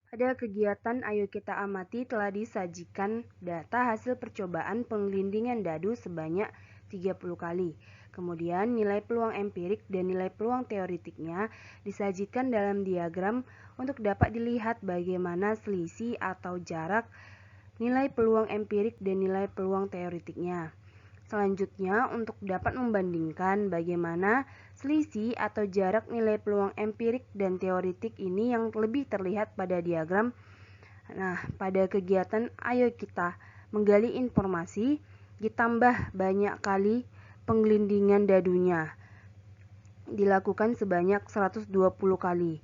Pada kegiatan Ayo Kita Amati telah disajikan data hasil percobaan penggelindingan dadu sebanyak 30 kali. Kemudian nilai peluang empirik dan nilai peluang teoritiknya disajikan dalam diagram untuk dapat dilihat bagaimana selisih atau jarak nilai peluang empirik dan nilai peluang teoritiknya. Selanjutnya, untuk dapat membandingkan bagaimana selisih atau jarak nilai peluang empirik dan teoritik ini yang lebih terlihat pada diagram. Nah, pada kegiatan Ayo Kita Menggali Informasi, ditambah banyak kali penggelindingan dadunya. Dilakukan sebanyak 120 kali,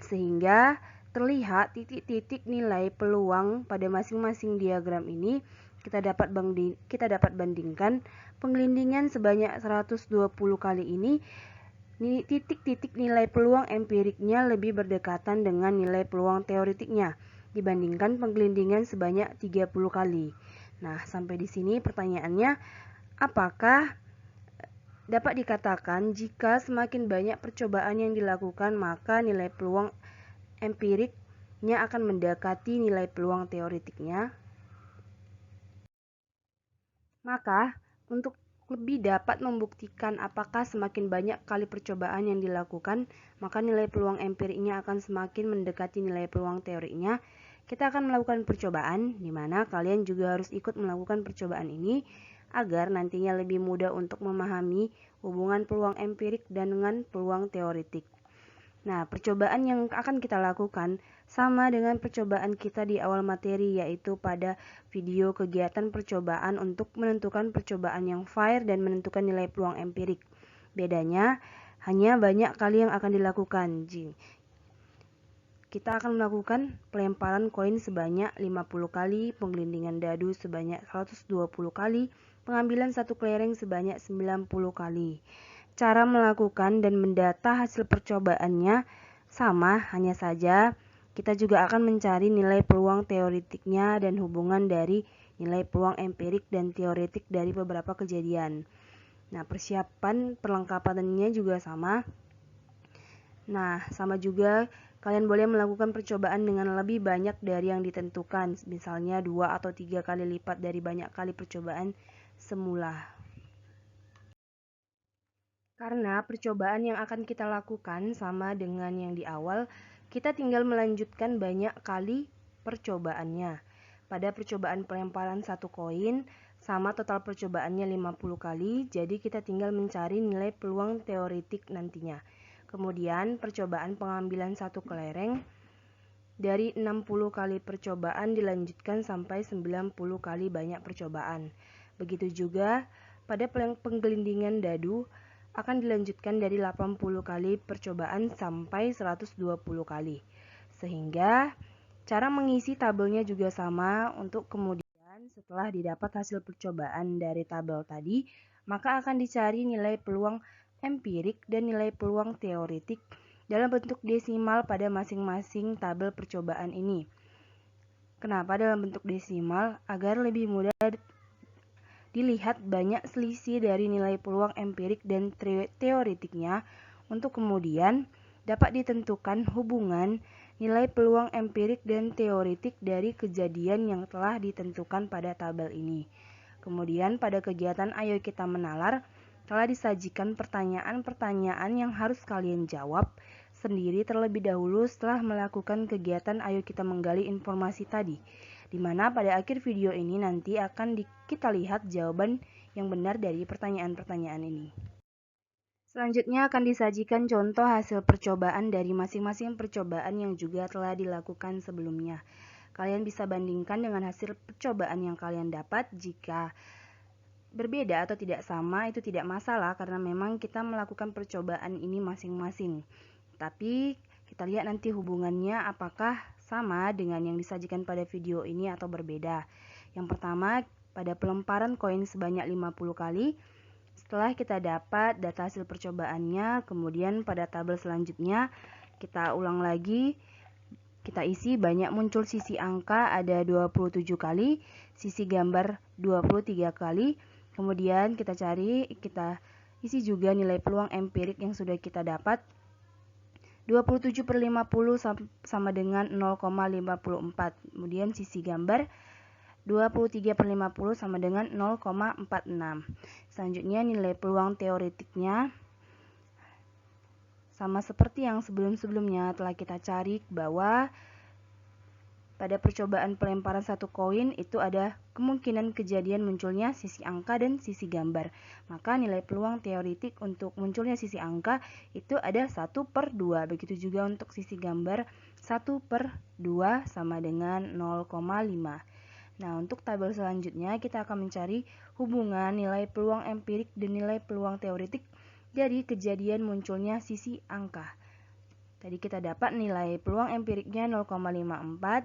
sehingga terlihat titik-titik nilai peluang pada masing-masing diagram ini. Kita dapat bandingkan penggelindingan sebanyak 120 kali ini, titik-titik nilai peluang empiriknya lebih berdekatan dengan nilai peluang teoritiknya dibandingkan penggelindingan sebanyak 30 kali. Nah, sampai di sini pertanyaannya, apakah dapat dikatakan jika semakin banyak percobaan yang dilakukan maka nilai peluang empiriknya akan mendekati nilai peluang teoritiknya? Maka, untuk lebih dapat membuktikan apakah semakin banyak kali percobaan yang dilakukan, maka nilai peluang empiriknya akan semakin mendekati nilai peluang teorinya. Kita akan melakukan percobaan, di mana kalian juga harus ikut melakukan percobaan ini, agar nantinya lebih mudah untuk memahami hubungan peluang empirik dan dengan peluang teoritik. Nah, percobaan yang akan kita lakukan sama dengan percobaan kita di awal materi, yaitu pada video kegiatan percobaan untuk menentukan percobaan yang fair dan menentukan nilai peluang empirik. Bedanya, hanya banyak kali yang akan dilakukan. Kita akan melakukan pelemparan koin sebanyak 50 kali, penggelindingan dadu sebanyak 120 kali, pengambilan satu kelereng sebanyak 90 kali. Cara melakukan dan mendata hasil percobaannya sama, hanya saja kita juga akan mencari nilai peluang teoritiknya dan hubungan dari nilai peluang empirik dan teoritik dari beberapa kejadian. Nah, persiapan perlengkapannya juga sama. Nah, sama juga kalian boleh melakukan percobaan dengan lebih banyak dari yang ditentukan, misalnya 2 atau 3 kali lipat dari banyak kali percobaan semula. Karena percobaan yang akan kita lakukan sama dengan yang di awal, kita tinggal melanjutkan banyak kali percobaannya. Pada percobaan pelemparan satu koin, sama total percobaannya 50 kali, jadi kita tinggal mencari nilai peluang teoritik nantinya. Kemudian percobaan pengambilan satu kelereng, dari 60 kali percobaan dilanjutkan sampai 90 kali banyak percobaan. Begitu juga pada penggelindingan dadu, akan dilanjutkan dari 80 kali percobaan sampai 120 kali. Sehingga cara mengisi tabelnya juga sama. Untuk kemudian setelah didapat hasil percobaan dari tabel tadi, maka akan dicari nilai peluang empirik dan nilai peluang teoritik dalam bentuk desimal pada masing-masing tabel percobaan ini. Kenapa dalam bentuk desimal? Agar lebih mudah dilihat banyak selisih dari nilai peluang empirik dan teoritiknya, untuk kemudian dapat ditentukan hubungan nilai peluang empirik dan teoritik dari kejadian yang telah ditentukan pada tabel ini. Kemudian pada kegiatan Ayo Kita Menalar telah disajikan pertanyaan-pertanyaan yang harus kalian jawab sendiri terlebih dahulu setelah melakukan kegiatan Ayo Kita Menggali Informasi tadi, di mana pada akhir video ini nanti akan kita lihat jawaban yang benar dari pertanyaan-pertanyaan ini. Selanjutnya akan disajikan contoh hasil percobaan dari masing-masing percobaan yang juga telah dilakukan sebelumnya. Kalian bisa bandingkan dengan hasil percobaan yang kalian dapat. Jika berbeda atau tidak sama, itu tidak masalah karena memang kita melakukan percobaan ini masing-masing. Tapi kita lihat nanti hubungannya apakah sama dengan yang disajikan pada video ini atau berbeda. Yang pertama, pada pelemparan koin sebanyak 50 kali, setelah kita dapat data hasil percobaannya, kemudian pada tabel selanjutnya kita ulang lagi, kita isi banyak muncul sisi angka ada 27 kali, sisi gambar 23 kali, kemudian kita isi juga nilai peluang empirik yang sudah kita dapat 27/50 sama dengan 0,54. Kemudian sisi gambar 23/50 sama dengan 0,46. Selanjutnya nilai peluang teoretiknya sama seperti yang sebelum-sebelumnya telah kita cari bahwa pada percobaan pelemparan satu koin itu ada kemungkinan kejadian munculnya sisi angka dan sisi gambar. Maka nilai peluang teoretik untuk munculnya sisi angka itu ada 1/2. Begitu juga untuk sisi gambar 1/2 sama dengan 0,5. Nah, untuk tabel selanjutnya kita akan mencari hubungan nilai peluang empirik dan nilai peluang teoretik dari kejadian munculnya sisi angka. Tadi kita dapat nilai peluang empiriknya 0,54,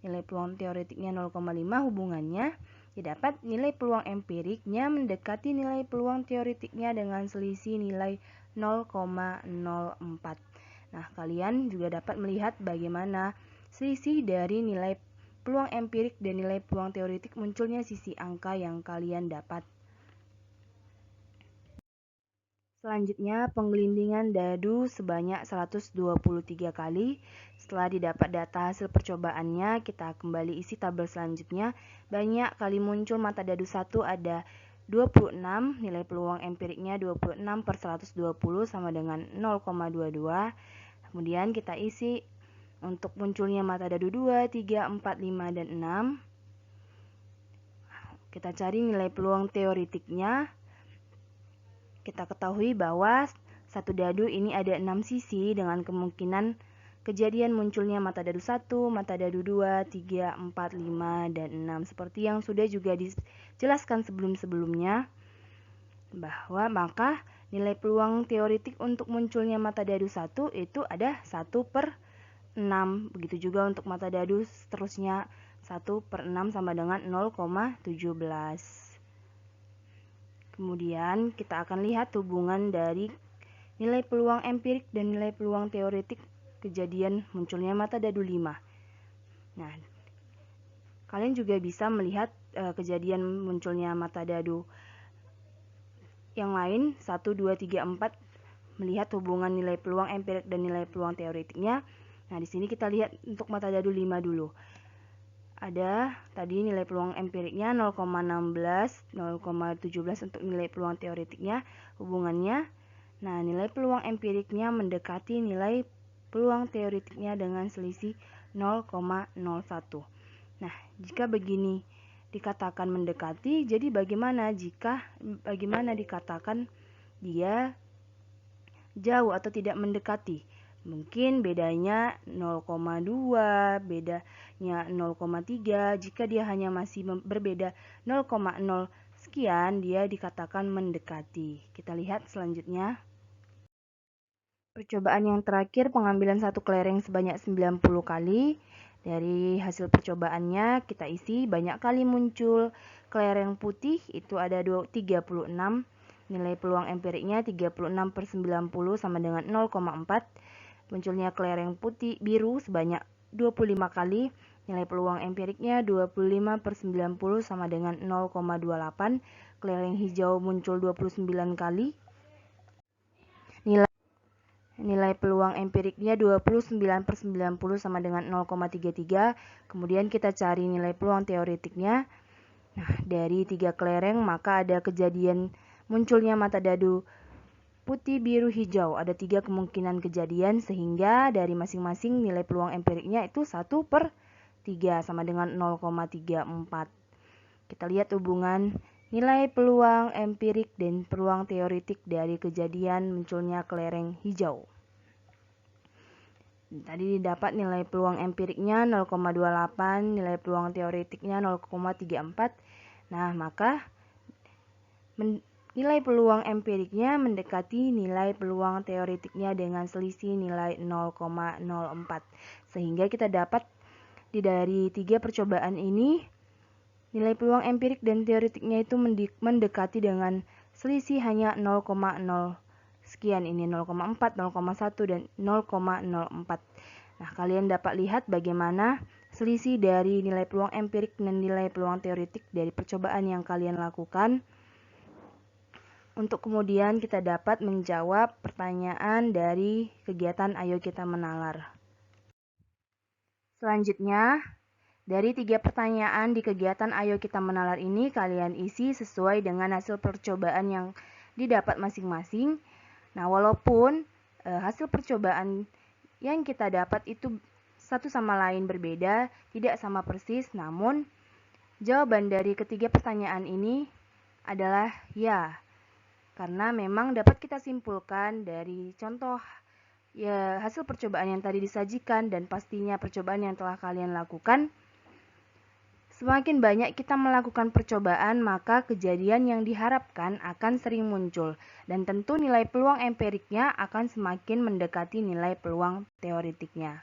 nilai peluang teoretiknya 0,5, hubungannya didapat nilai peluang empiriknya mendekati nilai peluang teoretiknya dengan selisih nilai 0,04. Nah, kalian juga dapat melihat bagaimana selisih dari nilai peluang empirik dan nilai peluang teoretik munculnya sisi angka yang kalian dapat. Selanjutnya, penggelindingan dadu sebanyak 123 kali. Setelah didapat data hasil percobaannya, kita kembali isi tabel selanjutnya. Banyak kali muncul mata dadu 1 ada 26, nilai peluang empiriknya 26/120 sama dengan 0,22. Kemudian kita isi untuk munculnya mata dadu 2, 3, 4, 5, dan 6. Kita cari nilai peluang teoretiknya. Kita ketahui bahwa satu dadu ini ada 6 sisi dengan kemungkinan kejadian munculnya mata dadu 1, mata dadu 2, 3, 4, 5, dan 6. Seperti yang sudah juga dijelaskan sebelum-sebelumnya, bahwa maka nilai peluang teoretik untuk munculnya mata dadu 1 itu ada 1/6. Begitu juga untuk mata dadu seterusnya 1/6 sama dengan 0,17. Kemudian kita akan lihat hubungan dari nilai peluang empirik dan nilai peluang teoretik kejadian munculnya mata dadu 5. Nah, kalian juga bisa melihat kejadian munculnya mata dadu yang lain 1, 2, 3, 4, melihat hubungan nilai peluang empirik dan nilai peluang teoretiknya. Nah, di sini kita lihat untuk mata dadu 5 dulu. Ada tadi nilai peluang empiriknya 0,16, 0,17 untuk nilai peluang teoretiknya, hubungannya. Nah, nilai peluang empiriknya mendekati nilai peluang teoretiknya dengan selisih 0,01. Nah, jika begini dikatakan mendekati, jadi bagaimana dikatakan dia jauh atau tidak mendekati? Mungkin bedanya 0,2, bedanya 0,3. Jika dia hanya masih berbeda 0,0 sekian, dia dikatakan mendekati. Kita lihat selanjutnya. Percobaan yang terakhir, pengambilan satu kelereng sebanyak 90 kali. Dari hasil percobaannya kita isi banyak kali muncul kelereng putih, itu ada 36. Nilai peluang empiriknya 36/90 sama dengan 0,4. Munculnya kelereng putih biru sebanyak 25 kali. Nilai peluang empiriknya 25/90 sama dengan 0,28. Kelereng hijau muncul 29 kali. Nilai peluang empiriknya 29/90 sama dengan 0,33. Kemudian kita cari nilai peluang teoretiknya. Nah, dari 3 kelereng maka ada kejadian munculnya mata dadu putih, biru, hijau. Ada 3 kemungkinan kejadian sehingga dari masing-masing nilai peluang empiriknya itu 1/3 sama dengan 0,34. Kita lihat hubungan nilai peluang empirik dan peluang teoretik dari kejadian munculnya kelereng hijau. Tadi didapat nilai peluang empiriknya 0,28, nilai peluang teoretiknya 0,34. Nah, maka nilai peluang empiriknya mendekati nilai peluang teoretiknya dengan selisih nilai 0,04. Sehingga kita dapat dari 3 percobaan ini, nilai peluang empirik dan teoretiknya itu mendekati dengan selisih hanya 0,0 sekian, ini 0,4, 0,1, dan 0,04. Nah, kalian dapat lihat bagaimana selisih dari nilai peluang empirik dan nilai peluang teoretik dari percobaan yang kalian lakukan. untuk kemudian kita dapat menjawab pertanyaan dari kegiatan Ayo Kita Menalar. Selanjutnya, dari 3 pertanyaan di kegiatan Ayo Kita Menalar ini, kalian isi sesuai dengan hasil percobaan yang didapat masing-masing. Nah, walaupun hasil percobaan yang kita dapat itu satu sama lain berbeda, tidak sama persis, namun jawaban dari ketiga pertanyaan ini adalah ya. Karena memang dapat kita simpulkan dari contoh ya hasil percobaan yang tadi disajikan dan pastinya percobaan yang telah kalian lakukan. Semakin banyak kita melakukan percobaan, maka kejadian yang diharapkan akan sering muncul dan tentu nilai peluang empiriknya akan semakin mendekati nilai peluang teoretiknya.